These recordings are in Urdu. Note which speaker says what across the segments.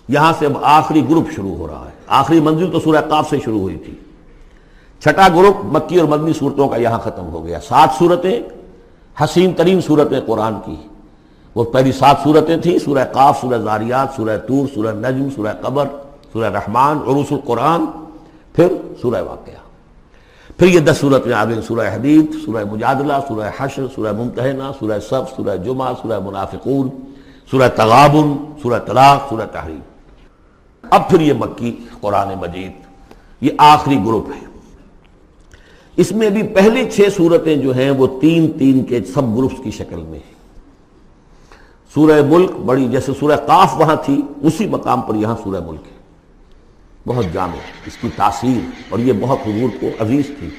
Speaker 1: یہاں سے اب آخری گروپ شروع ہو رہا ہے. آخری منزل تو سورہ قاف سے شروع ہوئی تھی. چھٹا گروپ مکی اور مدنی صورتوں کا یہاں ختم ہو گیا. 7 صورتیں حسین ترین صورتیں قرآن کی. وہ پہلی 7 صورتیں تھیں: سورہ قاف، سورہ ذاریات، سورہ طور، سورہ نجم، سورہ قمر، سورہ رحمان، عروس القرآن، پھر سورہ واقعہ. پھر یہ 10 صورتیں آ گئیں: سورہ حدید، سورہ مجادلہ، سورہ حشر، سورہ ممتحنہ، سورہ صف، سورہ جمعہ، سورہ منافقون، سورہ تغابن، سورہ طلاق، سورہ تحریم. اب پھر یہ مکی قرآن مجید، یہ آخری گروپ ہے. اس میں بھی پہلی 6 صورتیں جو ہیں وہ 3 کے سب گروپس کی شکل میں ہیں. سورہ ملک بڑی، جیسے سورہ قاف وہاں تھی اسی مقام پر یہاں سورہ ملک ہے. بہت جامع اس کی تاثیر، اور یہ بہت حضور کو عزیز تھی.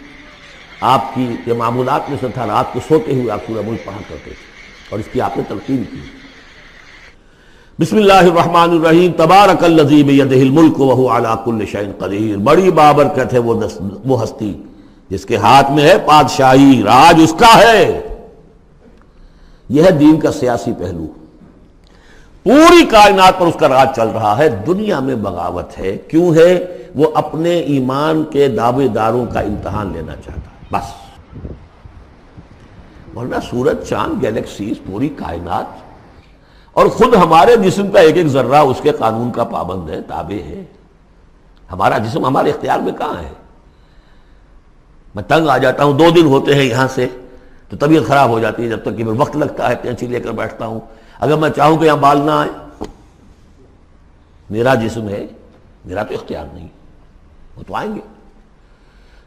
Speaker 1: آپ کی یہ معمولات میں سے تھا، رات کو سوتے ہوئے آپ سورہ ملک پڑھا کرتے تھے اور اس کی آپ نے تلقین کی. بسم اللہ الرحمن الرحیم. تبارک الذی بیدہ الملک وہو علی کل شیء قدیر. بڑی بابرکت ہے وہ ہستی جس کے ہاتھ میں ہے بادشاہی، راج اس کا ہے. یہ ہے دین کا سیاسی پہلو. پوری کائنات پر اس کا راج چل رہا ہے. دنیا میں بغاوت ہے. کیوں ہے؟ وہ اپنے ایمان کے دعوے داروں کا امتحان لینا چاہتا ہے بس. ورنہ سورج، چاند، گیلیکسیز، پوری کائنات اور خود ہمارے جسم کا ایک ذرہ اس کے قانون کا پابند ہے، تابع ہے. ہمارا جسم ہمارے اختیار میں کہاں ہے؟ میں تنگ آ جاتا ہوں، 2 دن ہوتے ہیں یہاں سے تو طبیعت خراب ہو جاتی ہے. جب تک کہ وقت لگتا ہے کینچی لے کر بیٹھتا ہوں. اگر میں چاہوں کہ یہاں بال نہ آئے، میرا جسم ہے، میرا تو اختیار نہیں، وہ تو آئیں گے.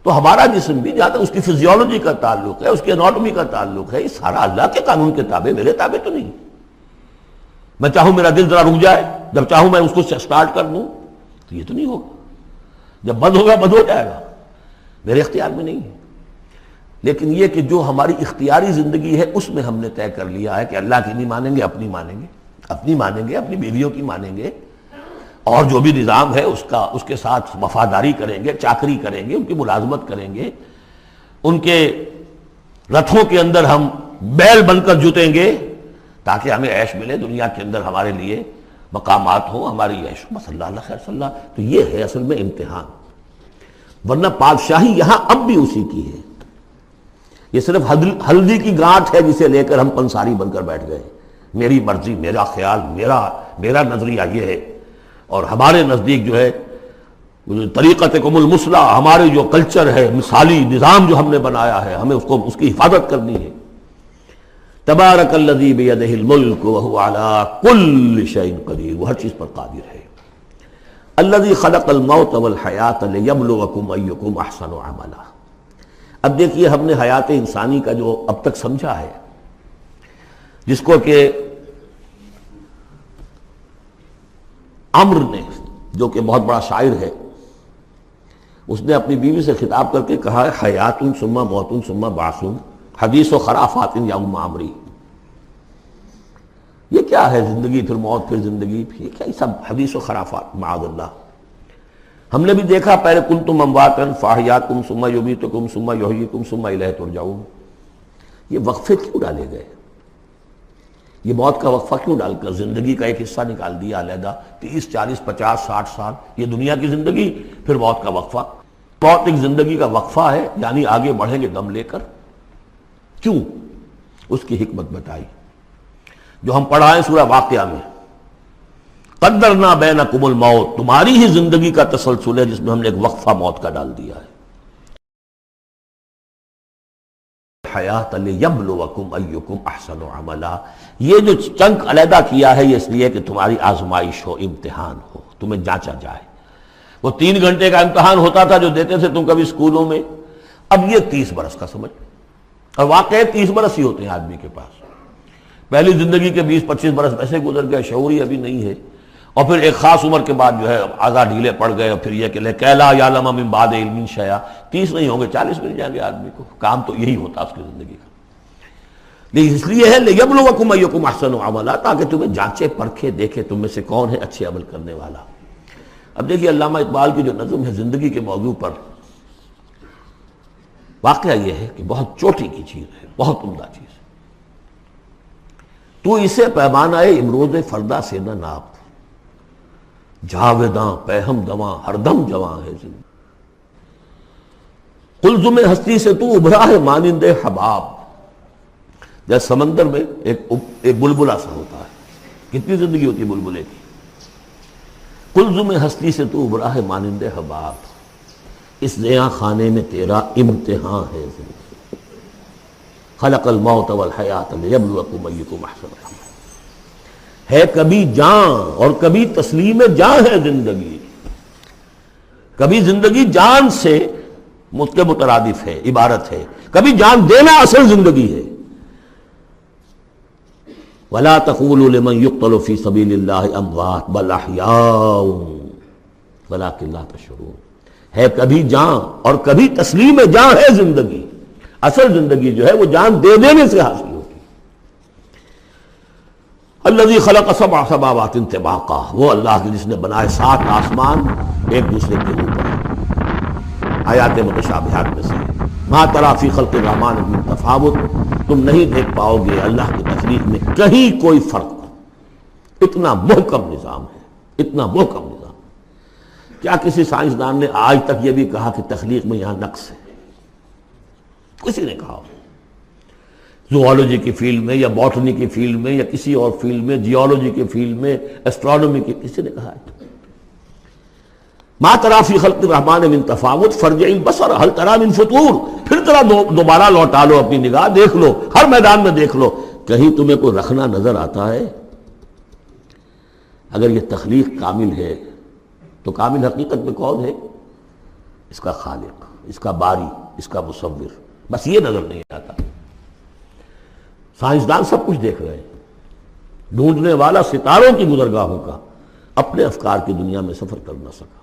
Speaker 1: تو ہمارا جسم بھی جہاں تک اس کی فزیولوجی کا تعلق ہے، اس کی اناٹومی کا تعلق ہے، یہ سارا اللہ کے قانون کے تابع، میرے تابع تو نہیں. میں چاہوں میرا دل ذرا رک جائے، جب چاہوں میں اس کو سٹارٹ کر دوں تو یہ تو نہیں ہوگا. جب بند ہوگا بند ہو جائے گا، میرے اختیار میں نہیں ہے. لیکن یہ کہ جو ہماری اختیاری زندگی ہے اس میں ہم نے طے کر لیا ہے کہ اللہ کی نہیں مانیں گے، اپنی مانیں گے، اپنی مانیں گے، اپنی بیویوں کی مانیں گے، اور جو بھی نظام ہے اس کے ساتھ وفاداری کریں گے، چاکری کریں گے، ان کی ملازمت کریں گے، ان کے رتھوں کے اندر ہم بیل بن کر جتیں گے تاکہ ہمیں عیش ملے، دنیا کے اندر ہمارے لیے مقامات ہوں، ہماری عیش. بس اللہ خیر صلی اللہ. تو یہ ہے اصل میں امتحان. ورنہ بادشاہی یہاں اب بھی اسی کی ہے. یہ صرف ہلدی کی گانٹھ ہے جسے لے کر ہم پنساری بن کر بیٹھ گئے. میری مرضی، میرا خیال، میرا نظریہ یہ ہے. اور ہمارے نزدیک جو ہے طریقتکم المثلی، ہمارے جو کلچر ہے، مثالی نظام جو ہم نے بنایا ہے، ہمیں اس کی حفاظت کرنی ہے. تبارک الذی بیدہ الملک وہو علی کل شیء قدیر. وہ ہر چیز پر قادر ہے. الذی خلق الموت والحیاۃ لیبلوکم ایکم احسن عملا. اب دیکھیے ہم نے حیات انسانی کا جو اب تک سمجھا ہے، جس کو کہ عمر نے، جو کہ بہت بڑا شاعر ہے، اس نے اپنی بیوی سے خطاب کر کے کہا ہے حیات ثم موت ثم بعث حدیث و خرافات یا عمری. یہ کیا ہے؟ زندگی پھر موت پھر زندگی، یہ کیا؟ یہ سب حدیث و خرافات معاذ اللہ. ہم نے بھی دیکھا پہلے کنتم امواتا فاحیاکم ثم یمیتکم ثم یحییکم ثم الیہ ترجعون. یہ وقفے کیوں ڈالے گئے؟ یہ موت کا وقفہ کیوں ڈال کر زندگی کا ایک حصہ نکال دیا علیحدہ؟ 30 40 50 60 سال یہ دنیا کی زندگی، پھر موت کا وقفہ. موت ایک زندگی کا وقفہ ہے، یعنی آگے بڑھیں گے دم لے کر. کیوں؟ اس کی حکمت بتائی جو ہم پڑھائیں سورہ واقعہ میں. قدرنا بینکم الموت، تمہاری ہی زندگی کا تسلسل ہے جس میں ہم نے ایک وقفہ موت کا ڈال دیا ہے. حیات لیبلوکم ایکم احسن عملا. یہ جو چنک علیحدہ کیا ہے یہ اس لیے کہ تمہاری آزمائش ہو، امتحان ہو، تمہیں جانچا جائے. وہ 3 گھنٹے کا امتحان ہوتا تھا جو دیتے تھے تم کبھی اسکولوں میں، اب یہ 30 برس کا سمجھ. اور واقعی 30 برس ہی ہوتے ہیں آدمی کے پاس. پہلی زندگی کے 20-25 برس ویسے گزر گئے، شعوری ابھی نہیں ہے، اور پھر ایک خاص عمر کے بعد جو ہے اعضاء ڈھیلے پڑ گئے، اور پھر یہ کہ لا یعلم من بعد علم شیئا. 30 نہیں ہوں گے 40 مل جائیں گے آدمی کو. کام تو یہی ہوتا اس کی زندگی کا. لیکن اس لیے ہے لیبلوکم ایکم احسن عملا، تاکہ تمہیں جانچے پرکھے دیکھے تم میں سے کون ہے اچھے عمل کرنے والا. اب دیکھیے علامہ اقبال کی جو نظم ہے زندگی کے موضوع پر، واقعہ یہ ہے کہ بہت چوٹی کی چیز ہے، بہت عمدہ چیز ہے. تو اسے پیمانہ امروز فردا سے نہ ناپ، جاویداں پہم دواں ہر دم جواں ہے زندگی۔ قلزم ہستی سے تو ابھرا ہے مانند حباب، جیسے سمندر میں ایک بلبلا سا ہوتا ہے، کتنی زندگی ہوتی ہے بلبلے کی۔ قلزم ہستی سے تو ابھرا ہے مانند حباب، اس نیا خانے میں تیرا امتحان ہے زندگی۔ خلق الموت والحیات لیبلوکم ایکم احسن عملا، ہے کبھی جان اور کبھی تسلیم جان ہے زندگی۔ کبھی زندگی جان سے مترادف ہے، عبارت ہے، کبھی جان دینا اصل زندگی ہے۔ وَلَا تَقُولُوا لِمَنْ يُقْتَلُ فِي سَبِيلِ اللَّهِ أَمْوَاتٌ بَلْ أَحْيَاءٌ وَلَكِنْ لَا تَشْعُرُونَ، ہے کبھی جان اور کبھی تسلیم جان ہے زندگی۔ اصل زندگی جو ہے وہ جان دے دینے سے حاصل ہوتی۔ الذی خلق سبع سماوات طباقا، وہ اللہ جس نے بنائے 7 آسمان ایک دوسرے کے اوپر۔ آیات متشابہات میں سے ما تری فی خلق الرحمن من تفاوت، تم نہیں دیکھ پاؤ گے اللہ کی تخلیق میں کہیں کوئی فرق۔ اتنا محکم نظام ہے، اتنا محکم نظام۔ کیا کسی سائنسدان نے آج تک یہ بھی کہا کہ تخلیق میں یہاں نقص ہے؟ کسی نے کہا؟ زوالوجی کی فیلڈ میں یا باٹنی کی فیلڈ میں یا کسی اور فیلڈ میں، جیولوجی کی فیلڈ میں، ایسٹرونومی کی، کسی نے کہا ہے؟ ما تری فی خلق الرحمن من تفاوت فارجع البصر هل تری من فطور، پھر ذرا دوبارہ لوٹا لو اپنی نگاہ، دیکھ لو، ہر میدان میں دیکھ لو، کہیں تمہیں کوئی رکھنا نظر آتا ہے؟ اگر یہ تخلیق کامل ہے تو کامل حقیقت میں کون ہے؟ اس کا خالق، اس کا باری، اس کا مصور، بس یہ نظر نہیں آتا۔ سائنسدان سب کچھ دیکھ رہے ہیں، ڈھونڈنے والا ستاروں کی گزرگاہوں کا اپنے افکار کی دنیا میں سفر کر نہ سکا۔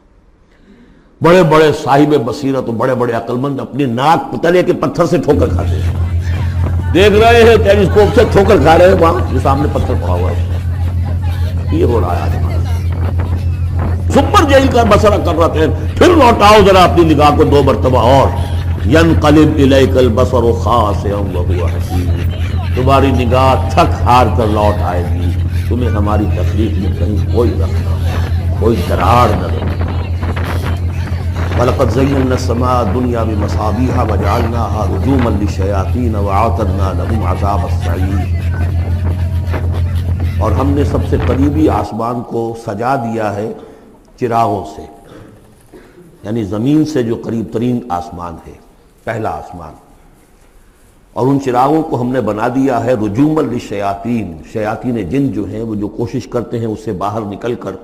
Speaker 1: بڑے بڑے صاحب بصیرت و بڑے بڑے عقل مند اپنی ناک تلے کے پتھر سے ٹھوکر کھاتے ہیں، دیکھ رہے ہیں ٹیلیسکوپ سے ٹھوکر کھا رہے ہیں وہاں جو سامنے پتھر پڑا ہوا ہے۔ یہ ہو رہا ہے سپر جیل کا بسرا کر رہے ہیں، پھر لوٹاؤ ذرا اپنی نگاہ کو 2 مرتبہ اور، ینقلب الیک البصر خاسئا وہو حسیر، تمہاری نگاہ تھک ہار کر لوٹ آئے گی، تمہیں ہماری تخلیق میں کہیں کوئی رکھنا، کوئی دراڑ نہ رہے۔ وَلَقَدْ زَيَّنَّا السَّمَاءَ الدُّنْيَا بِمَصَابِيحَ وَجَعَلْنَاهَا رُجُومًا لِلشَّيَاطِينَ وَأَعْتَدْنَا لَهُمْ عَذَابَ السَّعِيرِ، اور ہم نے سب سے قریبی آسمان کو سجا دیا ہے چراغوں سے، یعنی زمین سے جو قریب ترین آسمان ہے، پہلا آسمان، اور ان چراغوں کو ہم نے بنا دیا ہے رجوما للشیاطین، شیاطین جن جو ہیں وہ جو کوشش کرتے ہیں اس سے باہر نکل کر،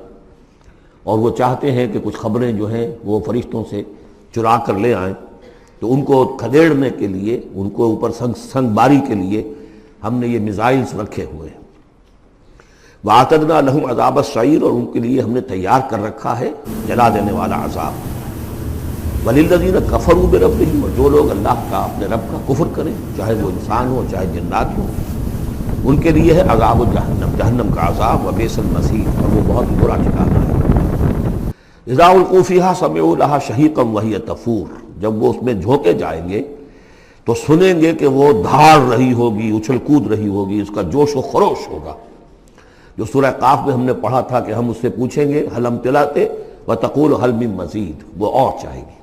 Speaker 1: اور وہ چاہتے ہیں کہ کچھ خبریں جو ہیں وہ فرشتوں سے چرا کر لے آئیں، تو ان کو کھدیڑنے کے لیے، ان کو اوپر سنگ باری کے لیے ہم نے یہ میزائلز رکھے ہوئے ہیں۔ وَأَعْتَدْنَا لَهُمْ عَذَابَ السَّعِيرِ، اور ان کے لیے ہم نے تیار کر رکھا ہے جلا دینے والا عذاب۔ وَلِلَّذِينَ كَفَرُوا بِرَبِّهِمْ، اور جو لوگ اللہ کا، اپنے رب کا کفر کریں، چاہے وہ انسان ہو چاہے جنات ہو، ان کے لیے ہے عذاب جہنم، جہنم کا عذاب، وبئس المصیر، اور وہ بہت برا ٹھکانہ ہے۔ اذا القوا فیہا سمعوا لہا شہیقا وہی تفور، جب وہ اس میں جھونکے جائیں گے تو سنیں گے کہ وہ دھاڑ رہی ہوگی، اچھل کود رہی ہوگی، اس کا جوش و خروش ہوگا، جو سورہ قاف میں ہم نے پڑھا تھا کہ ہم اس سے پوچھیں گے حل امتلأت وتقول حل من مزید، وہ اور چاہے گی۔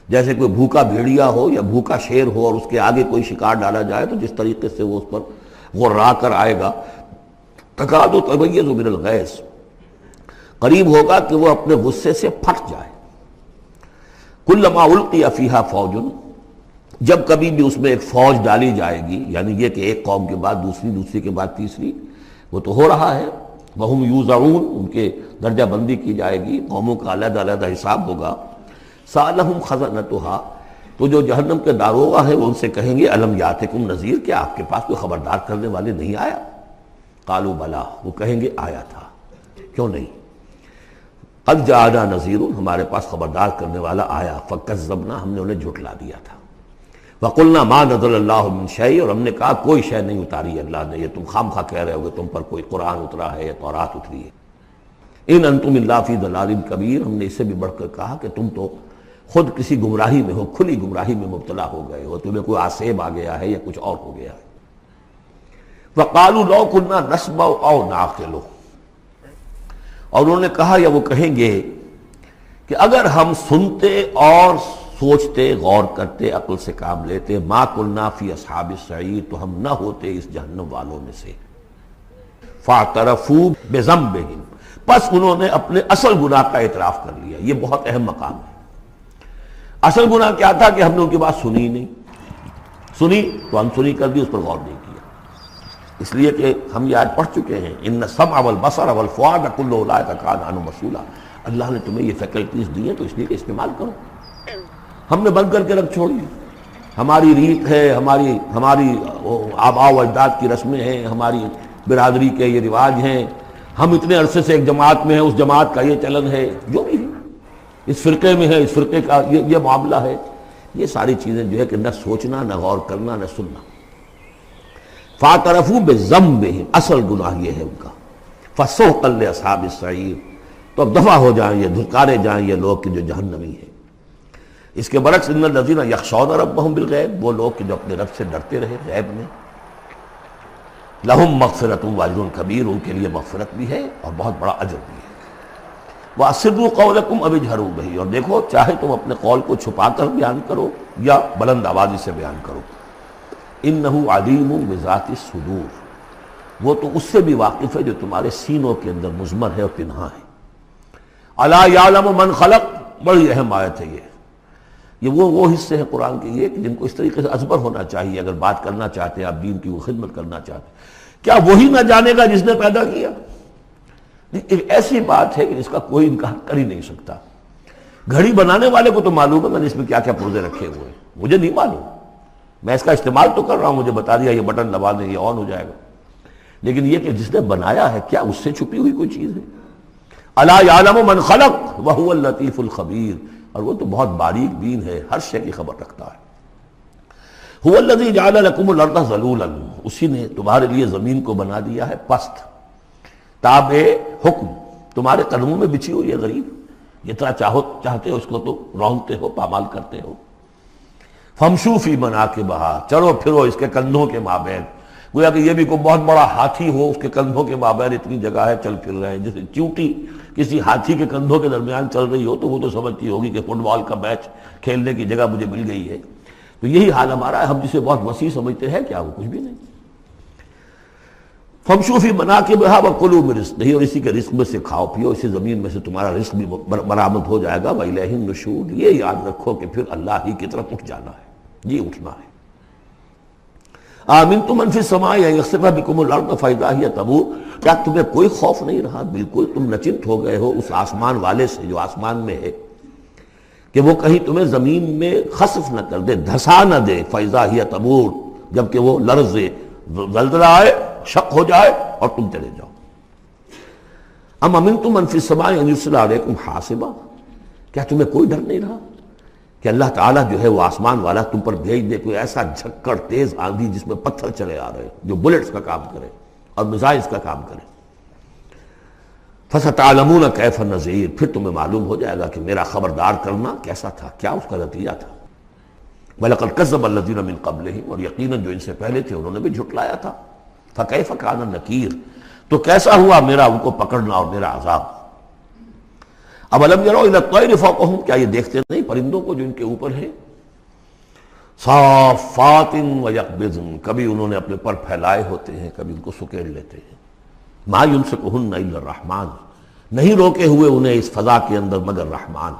Speaker 1: جیسے کوئی بھوکا بھیڑیا ہو یا بھوکا شیر ہو اور اس کے آگے کوئی شکار ڈالا جائے تو جس طریقے سے وہ اس پر غرا کر آئے گا، تکاد تمیز من الغیظ، قریب ہوگا کہ وہ اپنے غصے سے پھٹ جائے۔ کلما القی فیہا فوج، جب کبھی بھی اس میں ایک فوج ڈالی جائے گی، یعنی یہ کہ ایک قوم کے بعد دوسری، دوسری کے بعد تیسری، وہ تو ہو رہا ہے، وہم یوزعون، ان کے درجہ بندی کی جائے گی، قوموں کا علیحدہ علیحدہ حساب ہوگا۔ سألہم خزنتہا، تو جو جہنم کے داروغہ ہیں وہ ان سے کہیں گے الم یاتکم نذیر، کیا آپ کے پاس کوئی خبردار کرنے والے نہیں آیا؟ قالوا بلا، وہ کہیں گے آیا تھا، کیوں نہیں؟ قد جاءنا نذیر، ہمارے پاس خبردار کرنے والا آیا، فکذبنا، ہم نے انہیں جھٹلا دیا تھا۔ وقلنا ما نزل اللہ من شیء، اور ہم نے کہا کوئی شے نہیں اتاری اللہ نے، یہ تم خام خواہ کہہ رہے ہوگے تم پر کوئی قرآن اترا ہے یا تورات اتری ہے۔ ان انتم الا فی ضلال کبیر، ہم نے اس سے بھی بڑھ کر کہا کہ تم تو خود کسی گمراہی میں ہو، کھلی گمراہی میں مبتلا ہو گئے ہو، تمہیں کوئی آسیب آ گیا ہے یا کچھ اور ہو گیا ہے۔ وقالوا لو كنا نسمع او نعقل، اور انہوں نے کہا یا وہ کہیں گے کہ اگر ہم سنتے اور سوچتے، غور کرتے، عقل سے کام لیتے، ما کنا فی اصحاب السعیر، تو ہم نہ ہوتے اس جہنم والوں میں سے۔ فاعترفوا بذنبہم، پس انہوں نے اپنے اصل گناہ کا اعتراف کر لیا۔ یہ بہت اہم مقام ہے۔ اصل گناہ کیا تھا کہ ہم نے ان کی بات سنی نہیں، سنی تو انسنی کر دی، اس پر غور نہیں کیا۔ اس لیے کہ ہم یہ آج پڑھ چکے ہیں، ان السمع والبصر والفؤاد کل اولئک کان عنہ مسئولا۔ اللہ نے تمہیں یہ فیکلٹیز دی ہیں تو اس لیے کہ استعمال کرو۔ ہم نے بند کر کے رکھ چھوڑی۔ ہماری ریت ہے، ہماری آباء و اجداد کی رسمیں ہیں، ہماری برادری کے یہ رواج ہیں، ہم اتنے عرصے سے ایک جماعت میں ہیں، اس جماعت کا یہ چلن ہے، جو بھی ہے، اس فرقے میں ہے، اس فرقے کا یہ معاملہ ہے۔ یہ ساری چیزیں جو ہے کہ نہ سوچنا، نہ غور کرنا، نہ سننا۔ فاعترفوا بذنبہم، اصل گناہ یہ ہے ان کا۔ فسحقا لاصحاب السعیر، تو اب دفع ہو جائیں، یہ دھتکارے جائیں یہ لوگ کہ جو جہنمی ہیں۔ اس کے برعکس ان الذین یخشون ربہم بالغیب، وہ لوگ کہ جو اپنے رب سے ڈرتے رہے غیب میں، لہم مغفرۃ واجر کبیر، ان کے لیے مغفرت بھی ہے اور بہت بڑا اجر بھی ہے۔ واسروا قولکم او اجہروا بہ، اور دیکھو چاہے تم اپنے قول کو چھپا کر بیان کرو یا بلند آوازی سے بیان کرو۔ انہ علیم بذات الصدور، وہ تو اس سے بھی واقف ہے جو تمہارے سینوں کے اندر مضمر ہے اور پنہاں ہے۔ الا یعلم من خلق، بڑی اہم آیت ہے یہ وہ حصے ہیں قرآن کے یہ کہ جن کو اس طریقے سے ازبر ہونا چاہیے اگر بات کرنا چاہتے ہیں، آپ دین کی وہ خدمت کرنا چاہتے ہیں۔ کیا وہی نہ جانے گا جس نے پیدا کیا؟ ایک ایسی بات ہے کہ جس کا کوئی انکار کر ہی نہیں سکتا۔ گھڑی بنانے والے کو تو معلوم ہے میں نے اس میں کیا کیا پرزے رکھے ہوئے ہیں، مجھے نہیں معلوم، میں اس کا استعمال تو کر رہا ہوں، مجھے بتا دیا یہ بٹن دبا دیں یہ آن ہو جائے گا، لیکن یہ کہ جس نے بنایا ہے کیا اس سے چھپی ہوئی کوئی چیز ہے؟ الا یعلم من خلق وهو اللطیف الخبیر، اور وہ تو بہت باریک بین ہے، ہر شے کی خبر رکھتا ہے۔ هو الذی جعل لکم الارض ذلولا، اسی نے تمہارے لیے زمین کو بنا دیا ہے پست، تابع حکم، تمہارے قدموں میں بچھی ہوئی ہے غریب، جتنا چاہتے ہو اس کو تو رونتے ہو، پامال کرتے ہو۔ فامشوا فی مناکبہا، چلو پھرو اس کے کندھوں کے مابین، گویا کہ یہ بھی کوئی بہت بڑا ہاتھی ہو، اس کے کندھوں کے مابین اتنی جگہ ہے، چل پھر رہے ہیں۔ جیسے چیونٹی کسی ہاتھی کے کندھوں کے درمیان چل رہی ہو تو وہ تو سمجھتی ہوگی کہ فٹ بال کا میچ کھیلنے کی جگہ مجھے مل گئی ہے۔ تو یہی حال ہمارا ہے، ہم جسے بہت وسیع سمجھتے ہیں کیا وہ کچھ بھی نہیں۔ فامشوا فی مناکبہا وکلوا من رزقہ، اور اسی کے رزق میں سے کھاؤ پیو، اسی زمین میں سے تمہارا رزق بھی برآمد ہو جائے گا۔ وإلیہ النشور، یہ یاد رکھو کہ پھر اللہ ہی کی طرف اٹھ جانا ہے، جی اٹھنا ہے۔ آمنتم من فی السماء ان یخسف بکم الارض فاذا ہی تمور، کیا تمہیں کوئی خوف نہیں رہا؟ بالکل تم نچنت ہو گئے ہو اس آسمان والے سے جو آسمان میں ہے کہ وہ کہیں تمہیں زمین میں خسف نہ کر دے، دھسا نہ دے، فاذا ہی تمور، جبکہ وہ لرزے، زلزلہ آئے، شق ہو جائے اور تم چلے جاؤ۔ ام امنتم من فی السماء ان یرسل علیکم حاصبا، کیا تمہیں کوئی ڈر نہیں رہا کہ اللہ تعالیٰ جو ہے وہ آسمان والا تم پر بھیج دے کوئی ایسا جھکڑ تیز آندھی جس میں پتھر چلے آ رہے جو بلٹس کا کام کرے اور میزائلز کا کام کرے۔ فَسَتَعْلَمُونَ كَيْفَ النَّذِيرُ، پھر تمہیں معلوم ہو جائے گا کہ میرا خبردار کرنا کیسا تھا، کیا اس کا نتیجہ تھا۔ وَلَقَدْ كَذَّبَ الَّذِينَ مِن قَبْلِهِمْ، اور یقیناً جو ان سے پہلے تھے انہوں نے بھی جھٹلایا تھا۔ فَكَيْفَ كَانَ النَّكِيرُ، تو کیسا ہوا میرا ان کو پکڑنا اور میرا عذاب۔ اَوَلَمْ يَرَوْا إِلَى الطَّيْرِ فَوْقَهُمْ، کیا یہ دیکھتے نہیں پرندوں کو جو ان کے اوپر ہیں؟ صافات ویقبضن، کبھی انہوں نے اپنے پر پھیلائے ہوتے ہیں، کبھی ان کو سکیڑ لیتے ہیں۔ ما یمسکہن الا الرحمن، نہیں روکے ہوئے انہیں اس فضا کے اندر مگر رحمان۔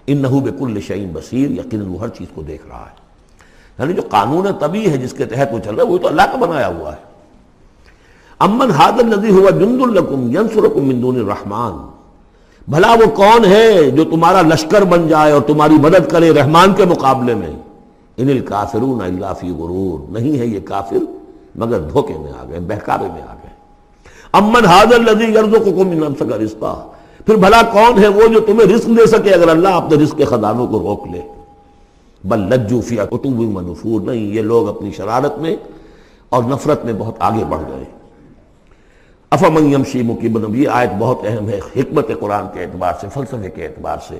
Speaker 1: انہ بکل شیء بصیر، یقیناً وہ ہر چیز کو دیکھ رہا ہے۔ یعنی جو قانون طبیعی ہے جس کے تحت وہ چل رہا ہے وہ تو اللہ کا بنایا ہوا ہے۔ امن ھذا الذی هو جند لکم ینصرکم من دون الرحمن، بھلا وہ کون ہے جو تمہارا لشکر بن جائے اور تمہاری مدد کرے رحمان کے مقابلے میں؟ ان الکافرون الا فی غرور، نہیں ہے یہ کافر مگر دھوکے میں آ گئے، بہکاوے میں آ گئے۔ امن ھذا الذی یرزقکم من امسک رزقا، پھر بھلا کون ہے وہ جو تمہیں رزق دے سکے اگر اللہ اپنے رزق کے خزانوں کو روک لے؟ بل لجوا فی عتو ونفور، نہیں یہ لوگ اپنی شرارت میں اور نفرت میں بہت آگے بڑھ گئے۔ افمن یمشی مکبا، یہ آیت بہت اہم ہے حکمت قرآن کے اعتبار سے، فلسفے کے اعتبار سے۔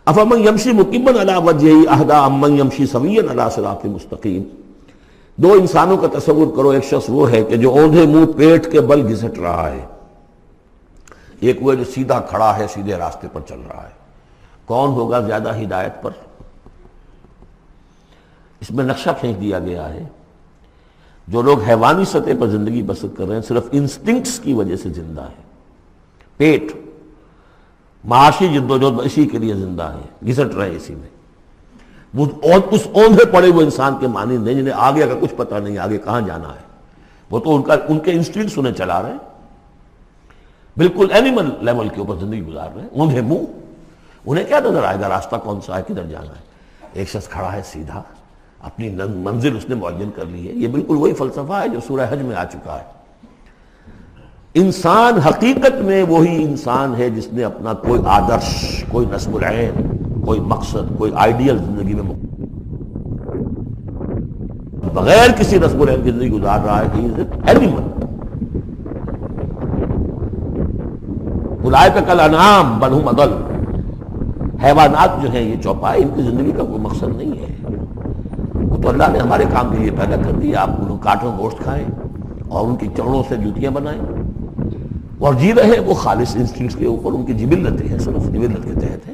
Speaker 1: افمن یمشی مکبا علی وجہہ اہدی امن یمشی سویا علی صراط مستقیم، دو انسانوں کا تصور کرو، ایک شخص وہ ہے کہ جو اوندھے منہ پیٹ کے بل گھسٹ رہا ہے، ایک وہ جو سیدھا کھڑا ہے، سیدھے راستے پر چل رہا ہے۔ کون ہوگا زیادہ ہدایت پر؟ اس میں نقشہ کھینچ دیا گیا ہے، جو لوگ حیوانی سطح پر زندگی بسر کر رہے ہیں صرف انسٹنکٹس کی وجہ سے زندہ ہیں، پیٹ، معاشی جدوجہد اسی کے لیے زندہ ہیں، گھسٹ رہے ہیں اسی میں۔ وہ اس اوندھے پڑے وہ انسان کے مانند ہیں جنہیں آگے کا کچھ پتہ نہیں، آگے کہاں جانا ہے، وہ تو ان کے انسٹنکٹس انہیں چلا رہے ہیں، بالکل اینیمل لیول کے اوپر زندگی گزار رہے ہیں، اوندھے منہ۔ انہیں کیا نظر آئے گا راستہ کون سا ہے، کدھر جانا ہے؟ ایک شخص کھڑا ہے سیدھا، اپنی منزل اس نے معین کر لی ہے۔ یہ بالکل وہی فلسفہ ہے جو سورہ حج میں آ چکا ہے۔ انسان حقیقت میں وہی انسان ہے جس نے اپنا کوئی آدرش، کوئی نصب العین، کوئی مقصد، کوئی آئیڈیل زندگی میں بغیر کسی نصب العین کی زندگی گزار رہا ہے۔ ہی از این اینیمل۔ اولئک کالانعام بل ھم اضل۔ حیوانات جو ہیں یہ چوپائے، ان کی زندگی کا کوئی مقصد نہیں ہے۔ وہ تو اللہ نے ہمارے کام کے لیے پیدا کر دیا، آپ انہوں کاٹوں گوشت کھائیں اور ان کی چمڑوں سے جوتیاں بنائیں اور جی رہے ہیں وہ خالص انسٹنکٹس کے اوپر، ان کی جبلتیں ہیں، صرف جبلت کے تحت ہے۔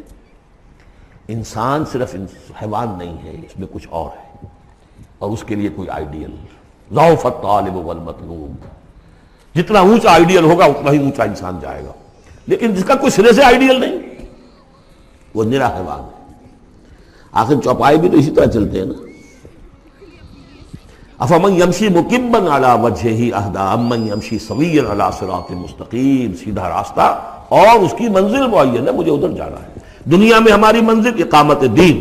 Speaker 1: انسان صرف حیوان نہیں ہے، اس میں کچھ اور ہے، اور اس کے لیے کوئی آئیڈیل۔ ضعف الطالب والمطلوب، جتنا اونچا آئیڈیل ہوگا اتنا ہی اونچا انسان جائے گا، لیکن جس کا کوئی سرے سے آئیڈیل نہیں وہ نرا حیوان ہے۔ آخر چوپائے بھی تو اسی طرح چلتے ہیں نا۔ افمن یمشی مکبا علی وجہہ اہدی امن یمشی سویا علی صراط مستقیم۔ سیدھا راستہ اور اس کی منزل معین ہے، مجھے ادھر جانا ہے۔ دنیا میں ہماری منزل اقامت دین،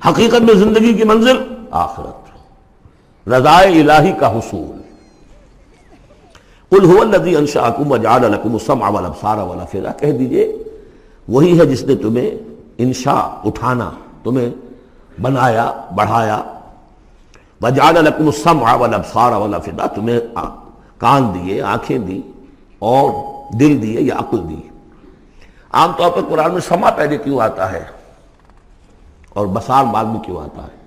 Speaker 1: حقیقت میں زندگی کی منزل آخرت، رضائے الہی کا حصول۔ قل هو الذی انشأکم وجعل لکم السمع والابصار والافئدہ، کہہ دیجئے وہی ہے جس نے تمہیں انشاء، اٹھانا، تمہیں بنایا، بڑھایا، وجعل لکم السمع والابصار والافئدہ، تمہیں کان دیے، آنکھیں دی اور دل دیے یا عقل دی۔ عام طور پر قرآن میں سمع پہلے کیوں آتا ہے اور بصار بعد میں کیوں آتا ہے؟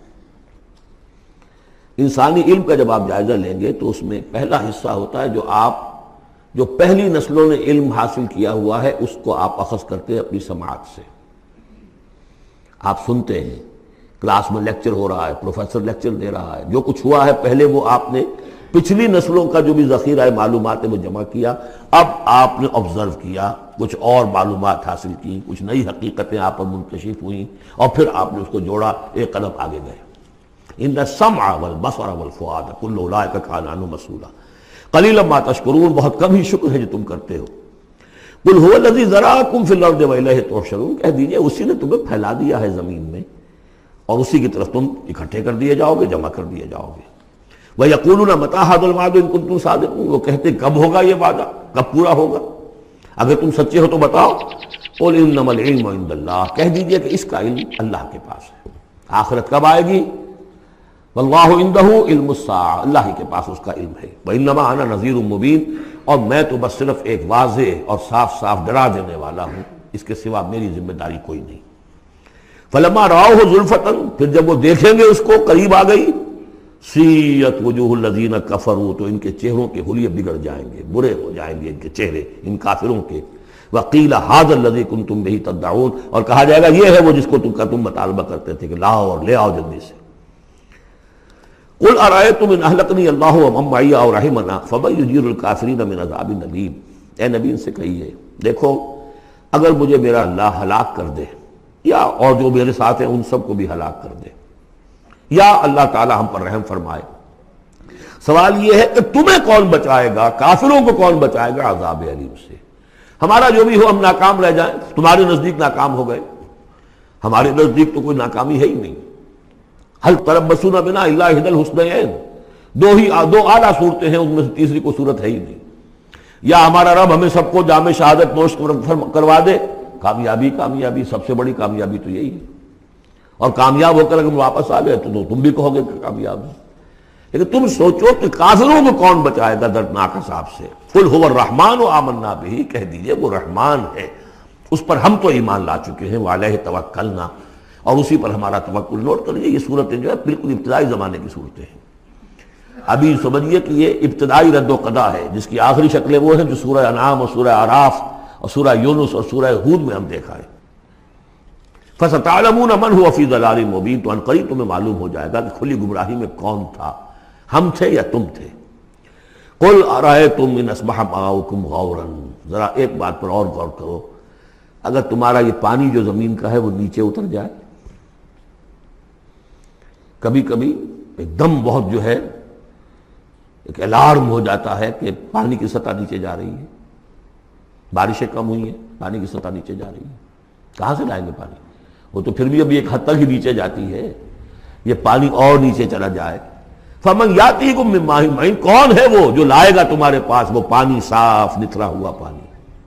Speaker 1: انسانی علم کا جب آپ جائزہ لیں گے تو اس میں پہلا حصہ ہوتا ہے جو پہلی نسلوں نے علم حاصل کیا ہوا ہے، اس کو آپ اخذ کرتے ہیں اپنی سماعت سے۔ آپ سنتے ہیں، کلاس میں لیکچر ہو رہا ہے، پروفیسر لیکچر دے رہا ہے، جو کچھ ہوا ہے پہلے وہ آپ نے پچھلی نسلوں کا جو بھی ذخیرہ معلومات ہے وہ جمع کیا، اب آپ نے آبزرو کیا، کچھ اور معلومات حاصل کی، کچھ نئی حقیقتیں آپ پر منکشف ہوئیں، اور پھر آپ نے اس کو جوڑا، ایک قدم آگے گئے۔ ان السمع والبصر والفؤاد کل اولئک کان عنہ مسئولا قلیلا ما تشکرون، بہت کم ہی شکر ہے جو تم کرتے ہو۔ قل هو الذی ذراکم فی الارض والیہ تحشرون، کہہ دیجئے اسی نے تمہیں پھیلا دیا ہے زمین میں اور اسی کی طرف تم اکٹھے کر دیے جاؤ گے، جمع کر دیے جاؤ گے۔ وَيَقُولُونَ مَتَىٰ هَٰذَا الْوَعْدُ إِن كُنتُمْ صَادِقِينَ، وہ کہتے کب ہوگا یہ وعدہ، کب پورا ہوگا، اگر تم سچے ہو تو بتاؤ۔ قُلْ إِنَّمَا الْعِلْمُ عِندَ اللَّهِ، کہہ دیجئے کہ اس کا علم اللہ کے پاس ہے۔ آخرت کب آئے گی؟ وَاللَّهُ عِندَهُ عِلْمُ السَّاعَةِ، اللہ ہی کے پاس اس کا علم ہے۔ وَإِنَّمَا أَنَا نَذِيرٌ مُّبِينٌ، اور میں تو بس صرف ایک واضح اور صاف صاف ڈرا دینے والا ہوں، اس کے سوا میری ذمہ داری کوئی نہیں۔ فَلَمَّا رَأَوْهُ زُلْفَةً، پھر جب وہ دیکھیں گے اس کو، قریب آ گئی، سیئت وجوہ الذین کفروا، تو ان کے چہروں کے حلیے بگڑ جائیں گے، برے ہو جائیں گے ان کے چہرے، ان کافروں کے۔ وقیل ھذا الذی کنتم بہ تدعون، اور کہا جائے گا یہ ہے وہ جس کو تم مطالبہ کرتے تھے کہ لاؤ اور لے آؤ جلدی سے۔ قل ارأیتم ان اہلکنی اللہ ومن معی او رحمنا فمن یجیر الکافرین من عذاب الیم، اے نبی ان سے کہیے دیکھو اگر مجھے میرا اللہ ہلاک کر دے یا اور جو میرے ساتھ ہیں ان سب کو بھی ہلاک کر دے، یا اللہ تعالی ہم پر رحم فرمائے، سوال یہ ہے کہ تمہیں کون بچائے گا، کافروں کو کون بچائے گا عذاب علیم سے؟ ہمارا جو بھی ہو ہم ناکام رہ جائیں، تمہارے نزدیک ناکام ہو گئے، ہمارے نزدیک تو کوئی ناکامی ہے ہی نہیں۔ حل تربصون بنا الا احدی الحسنیین، دو اعلیٰ صورتیں ہیں، ان میں سے تیسری کوئی صورت ہے ہی نہیں۔ یا ہمارا رب ہمیں سب کو جام شہادت نوش کروا دے، کامیابی کامیابی، سب سے بڑی کامیابی تو یہی ہے، اور کامیاب ہو کر اگر واپس آ گئے تو تم بھی کہو گے کہ کامیاب ہے۔ لیکن تم سوچو کہ کافروں کو کون بچائے گا دردناک عذاب سے؟ قل هو الرحمن آمنا بہ، کہہ دیجئے وہ رحمان ہے، اس پر ہم تو ایمان لا چکے ہیں، وعلیہ توکلنا، اور اسی پر ہمارا توکل۔ نوٹ کر لیجیے یہ صورتیں جو ہے بالکل ابتدائی زمانے کی صورتیں ہیں۔ ابھی سمجھیے کہ یہ ابتدائی رد و قضا ہے، جس کی آخری شکلیں وہ ہیں جو سورہ انعام اور سورہ اعراف اور سورہ یونس اور سورہ ہود میں ہم دیکھا ہے. فَسَتَعْلَمُونَ مَنْ هُوَ فِي ضَلَالٍ مُبِينٍ، تو عنقریب تمہیں معلوم ہو جائے گا کہ کھلی گمراہی میں کون تھا، ہم تھے یا تم تھے. قُلْ أَرَأَيْتُمْ إِنْ أَصْبَحَ مَاؤُكُمْ غَوْرًا، ذرا ایک بات پر اور غور کرو، اگر تمہارا یہ پانی جو زمین کا ہے وہ نیچے اتر جائے، کبھی کبھی ایک دم بہت جو ہے ایک الارم ہو جاتا ہے کہ پانی کی سطح نیچے جا رہی ہے، بارشیں کم ہوئی ہیں، پانی کی سطح نیچے جا رہی ہے، کہاں سے لائیں گے پانی؟ وہ تو پھر بھی ابھی ایک حد تک ہی نیچے جاتی ہے، یہ پانی اور نیچے چلا جائے. فَمَنْ يَأْتِيكُم مِّن مَّاءٍ مَّعِينٍ، کون ہے وہ جو لائے گا تمہارے پاس وہ پانی صاف نتھرا ہوا پانی؟